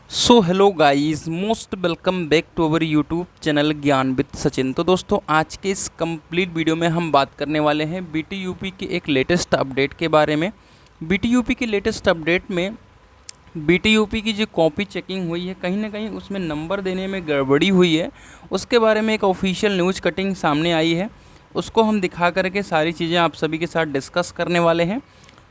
So hello guys, most welcome back to our YouTube channel Gyan with Sachin. तो दोस्तों, आज के इस कंप्लीट वीडियो में हम बात करने वाले हैं बीटीयूपी के एक लेटेस्ट अपडेट के बारे में। बीटीयूपी के लेटेस्ट अपडेट में बीटीयूपी की जो कॉपी चेकिंग हुई है, कहीं ना कहीं उसमें नंबर देने में गड़बड़ी हुई है। उसके बारे में एक ऑफिशियल न्यूज़ कटिंग सामने आई है, उसको हम दिखा करके सारी चीज़ें आप सभी के साथ डिस्कस करने वाले हैं।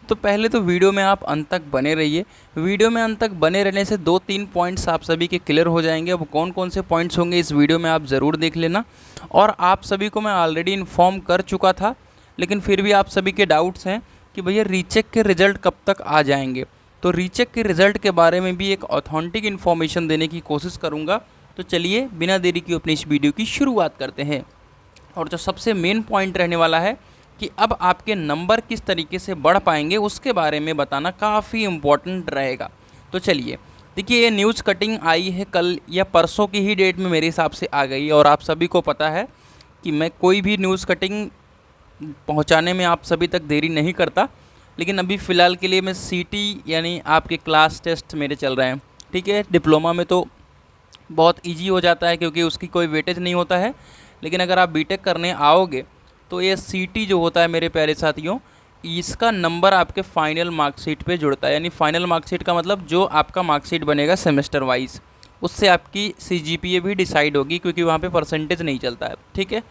तो पहले तो वीडियो में आप अंत तक बने रहिए। वीडियो में अंत तक बने रहने से 2-3 पॉइंट्स आप सभी के क्लियर हो जाएंगे। अब कौन कौन से पॉइंट्स होंगे इस वीडियो में आप ज़रूर देख लेना। और आप सभी को मैं ऑलरेडी इन्फॉर्म कर चुका था, लेकिन फिर भी आप सभी के डाउट्स हैं कि भैया रीचेक के रिज़ल्ट कब तक आ जाएंगे। तो रीचेक के रिज़ल्ट के बारे में भी एक ऑथेंटिक इन्फॉर्मेशन देने की कोशिश करूँगा। तो चलिए बिना देरी की अपनी इस वीडियो की शुरुआत करते हैं। और जो सबसे मेन पॉइंट रहने वाला है कि अब आपके नंबर किस तरीके से बढ़ पाएंगे, उसके बारे में बताना काफ़ी इम्पोर्टेंट रहेगा। तो चलिए देखिए, ये न्यूज़ कटिंग आई है कल या परसों की ही डेट में मेरे हिसाब से आ गई। और आप सभी को पता है कि मैं कोई भी न्यूज़ कटिंग पहुंचाने में आप सभी तक देरी नहीं करता। लेकिन अभी फ़िलहाल के लिए मैं सीटी यानी आपके क्लास टेस्ट मेरे चल रहे हैं, ठीक है। डिप्लोमा में तो बहुत ईजी हो जाता है क्योंकि उसकी कोई वेटेज नहीं होता है। लेकिन अगर आप बीटेक करने आओगे तो ये सीटी जो होता है मेरे प्यारे साथियों, इसका नंबर आपके फाइनल मार्कशीट पे जुड़ता है। यानी फाइनल मार्कशीट का मतलब जो आपका मार्कशीट बनेगा सेमेस्टर वाइज, उससे आपकी सीजीपीए भी डिसाइड होगी, क्योंकि वहाँ पे परसेंटेज नहीं चलता है, ठीक है।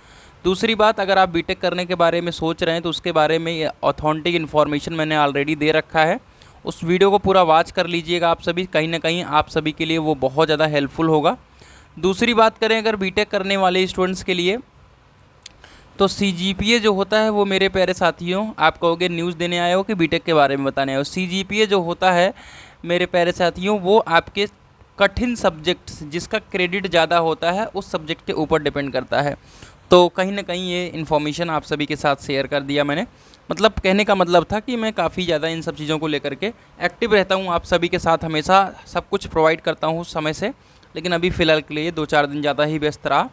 दूसरी बात, अगर आप बीटेक करने के बारे में सोच रहे हैं तो उसके बारे में ऑथेंटिक इन्फॉर्मेशन मैंने ऑलरेडी दे रखा है। उस वीडियो को पूरा वॉच कर लीजिएगा आप सभी, कहीं ना कहीं आप सभी के लिए वो बहुत ज़्यादा हेल्पफुल होगा। दूसरी बात करें अगर बीटेक करने वाले स्टूडेंट्स के लिए, तो सीजीपीए जो होता है वो मेरे प्यारे साथियों, आप कहोगे न्यूज़ देने आए हो कि बीटेक के बारे में बताने आए हो। सीजीपीए जो होता है मेरे प्यारे साथियों, वो आपके कठिन सब्जेक्ट्स जिसका क्रेडिट ज़्यादा होता है उस सब्जेक्ट के ऊपर डिपेंड करता है। तो कहीं ना कहीं ये इन्फॉर्मेशन आप सभी के साथ शेयर कर दिया मैंने। मतलब कहने का मतलब था कि मैं काफ़ी ज़्यादा इन सब चीज़ों को लेकर के एक्टिव रहता हूँ, आप सभी के साथ हमेशा सब कुछ प्रोवाइड करता हूँ समय से। लेकिन अभी फ़िलहाल के लिए 2-4 दिन ज़्यादा ही व्यस्त रहा।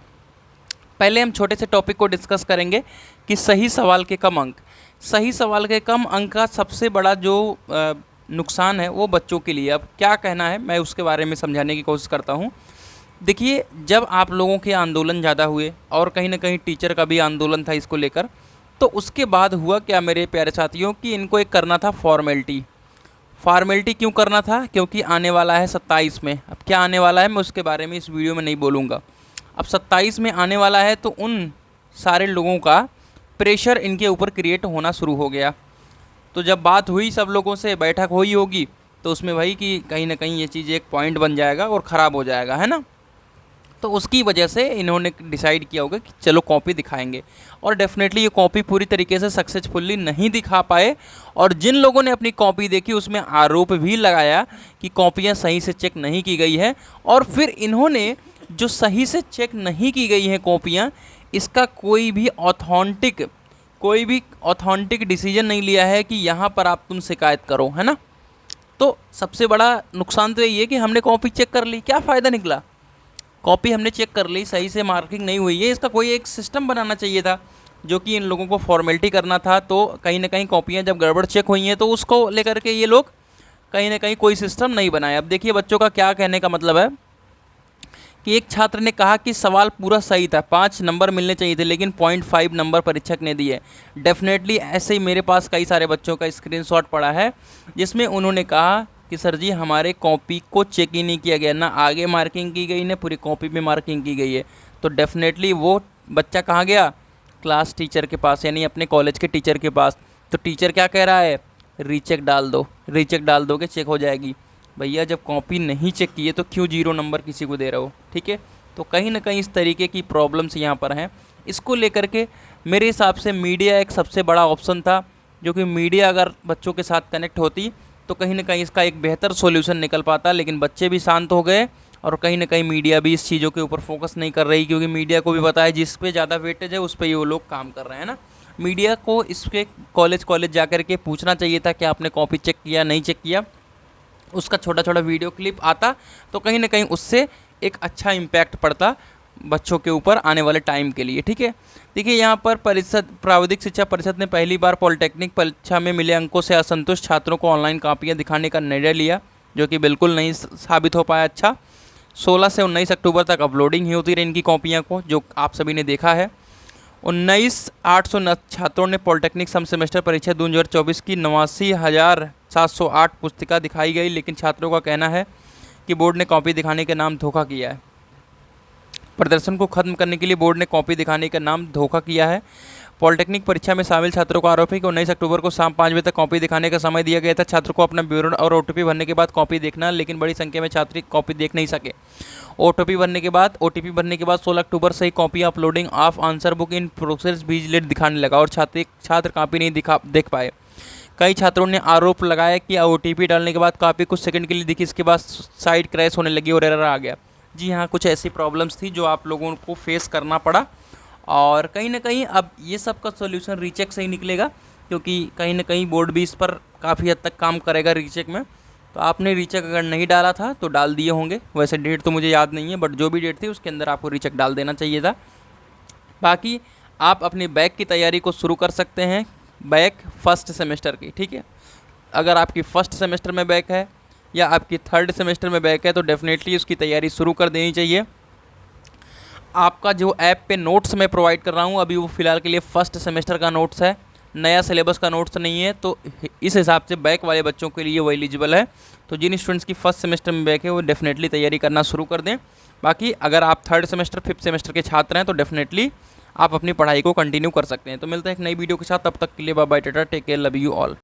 पहले हम छोटे से टॉपिक को डिस्कस करेंगे कि सही सवाल के कम अंक। सही सवाल के कम अंक का सबसे बड़ा जो नुकसान है वो बच्चों के लिए। अब क्या कहना है मैं उसके बारे में समझाने की कोशिश करता हूँ। देखिए, जब आप लोगों के आंदोलन ज़्यादा हुए और कहीं ना कहीं टीचर का भी आंदोलन था इसको लेकर, तो उसके बाद हुआ क्या मेरे प्यारे साथियों कि इनको एक करना था फॉर्मेलिटी। फॉर्मेलिटी क्यों करना था? क्योंकि आने वाला है 27 में। अब क्या आने वाला है मैं उसके बारे में इस वीडियो में नहीं बोलूँगा। अब 27 में आने वाला है तो उन सारे लोगों का प्रेशर इनके ऊपर क्रिएट होना शुरू हो गया। तो जब बात हुई, सब लोगों से बैठक हुई होगी, तो उसमें भाई कि कहीं ना कहीं ये चीज़ एक पॉइंट बन जाएगा और ख़राब हो जाएगा, है ना। तो उसकी वजह से इन्होंने डिसाइड किया होगा कि चलो कॉपी दिखाएंगे। और डेफिनेटली ये कॉपी पूरी तरीके से सक्सेसफुली नहीं दिखा पाए। और जिन लोगों ने अपनी कॉपी देखी उसमें आरोप भी लगाया कि कॉपियाँ सही से चेक नहीं की गई है। और फिर इन्होंने जो सही से चेक नहीं की गई हैं कॉपियाँ, इसका कोई भी ऑथेंटिक डिसीजन नहीं लिया है कि यहाँ पर आप तुम शिकायत करो, है ना। तो सबसे बड़ा नुकसान तो यही है कि हमने कॉपी चेक कर ली, क्या फ़ायदा निकला। कॉपी हमने चेक कर ली, सही से मार्किंग नहीं हुई है। इसका कोई एक सिस्टम बनाना चाहिए था जो कि इन लोगों को फॉर्मेलिटी करना था। तो कहीं ना कहीं कॉपियाँ जब गड़बड़ चेक हुई हैं तो उसको लेकर के ये लोग कहीं ना कहीं कोई सिस्टम नहीं बनाया। अब देखिए, बच्चों का क्या कहने का मतलब है कि एक छात्र ने कहा कि सवाल पूरा सही था, 5 नंबर मिलने चाहिए थे, लेकिन 0.5 नंबर परीक्षक ने दिए। डेफिनेटली ऐसे ही मेरे पास कई सारे बच्चों का स्क्रीनशॉट पड़ा है जिसमें उन्होंने कहा कि सर जी हमारे कॉपी को चेक ही नहीं किया गया, ना आगे मार्किंग की गई ना पूरी कॉपी में मार्किंग की गई है। तो डेफिनेटली वो बच्चा कहाँ गया? क्लास टीचर के पास, यानी अपने कॉलेज के टीचर के पास। तो टीचर क्या कह रहा है? रीचेक डाल दो, रीचेक डाल दोगे चेक हो जाएगी। भैया जब कॉपी नहीं चेक की है तो क्यों 0 नंबर किसी को दे रहे हो, ठीक है। तो कहीं ना कहीं इस तरीके की प्रॉब्लम्स यहाँ पर हैं। इसको लेकर के मेरे हिसाब से मीडिया एक सबसे बड़ा ऑप्शन था, जो कि मीडिया अगर बच्चों के साथ कनेक्ट होती तो कहीं ना कहीं इसका एक बेहतर सॉल्यूशन निकल पाता। लेकिन बच्चे भी शांत हो गए और कहीं ना कहीं मीडिया भी इस चीज़ों के ऊपर फोकस नहीं कर रही, क्योंकि मीडिया को भी पता है जिस पे ज़्यादा वेटेज है उस पर ये वो लोग काम कर रहे हैं ना। मीडिया को इसके कॉलेज जा कर के पूछना चाहिए था कि आपने कॉपी चेक किया नहीं चेक किया। उसका छोटा छोटा वीडियो क्लिप आता तो कहीं ना कहीं उससे एक अच्छा इम्पैक्ट पड़ता बच्चों के ऊपर आने वाले टाइम के लिए, ठीक है। देखिए, यहाँ पर प्राविधिक शिक्षा परिषद ने पहली बार पॉलिटेक्निक परीक्षा में मिले अंकों से असंतुष्ट छात्रों को ऑनलाइन कॉपियाँ दिखाने का निर्णय लिया। जो कि बिल्कुल नहीं साबित हो पाया अच्छा। 16 से 19 अक्टूबर तक अपलोडिंग ही होती रही इनकी कॉपियाँ को, जो आप सभी ने देखा है। 19,809 छात्रों ने पॉलिटेक्निक सम सेमेस्टर परीक्षा 2024 की 89,708 पुस्तिका दिखाई गई, लेकिन छात्रों का कहना है कि बोर्ड ने कॉपी दिखाने के नाम धोखा किया है। प्रदर्शन को खत्म करने के लिए बोर्ड ने कॉपी दिखाने का नाम धोखा किया है। पॉलिटेक्निक परीक्षा में शामिल छात्रों का आरोप है कि 19 अक्टूबर को शाम 5 बजे तक कॉपी दिखाने का समय दिया गया था। छात्रों को अपना विवरण और ओटीपी भरने के बाद कॉपी देखना, लेकिन बड़ी संख्या में छात्र कॉपी देख नहीं सके। ओटीपी भरने के बाद 16 अक्टूबर से ही copy uploading of answer book in process भी लेट दिखाने लगा और छात्र कॉपी नहीं देख पाए। कई छात्रों ने आरोप लगाया कि ओटीपी डालने के बाद कॉपी कुछ सेकंड के लिए दिखी, इसके बाद साइट क्रैश होने लगी और एरर आ गया। जी हाँ, कुछ ऐसी प्रॉब्लम्स थी जो आप लोगों को फेस करना पड़ा, और कहीं ना कहीं अब ये सब का सॉल्यूशन रीचेक से ही निकलेगा, क्योंकि कहीं ना कहीं बोर्ड भी इस पर काफ़ी हद तक काम करेगा रीचेक में। तो आपने रीचेक अगर नहीं डाला था तो डाल दिए होंगे, वैसे डेट तो मुझे याद नहीं है, बट जो भी डेट थी उसके अंदर आपको रीचेक डाल देना चाहिए था। बाकी आप अपनी बैक की तैयारी को शुरू कर सकते हैं, बैक फर्स्ट सेमेस्टर की, ठीक है। अगर आपकी फर्स्ट सेमेस्टर में बैक है या आपकी थर्ड सेमेस्टर में बैक है तो डेफिनेटली उसकी तैयारी शुरू कर देनी चाहिए। आपका जो ऐप पे नोट्स मैं प्रोवाइड कर रहा हूँ अभी वो फ़िलहाल के लिए फर्स्ट सेमेस्टर का नोट्स है, नया सिलेबस का नोट्स नहीं है, तो इस हिसाब से बैक वाले बच्चों के लिए वो एलिजिबल है। तो जिन स्टूडेंट्स की फर्स्ट सेमेस्टर में बैक है वो डेफिनेटली तैयारी करना शुरू कर दें। बाकी अगर आप थर्ड सेमेस्टर फिफ्थ सेमेस्टर के छात्र हैं तो डेफिनेटली आप अपनी पढ़ाई को कंटिन्यू कर सकते हैं। तो मिलते हैं एक नई वीडियो के साथ, तब तक के लिए bye bye, tata, take care, love you all.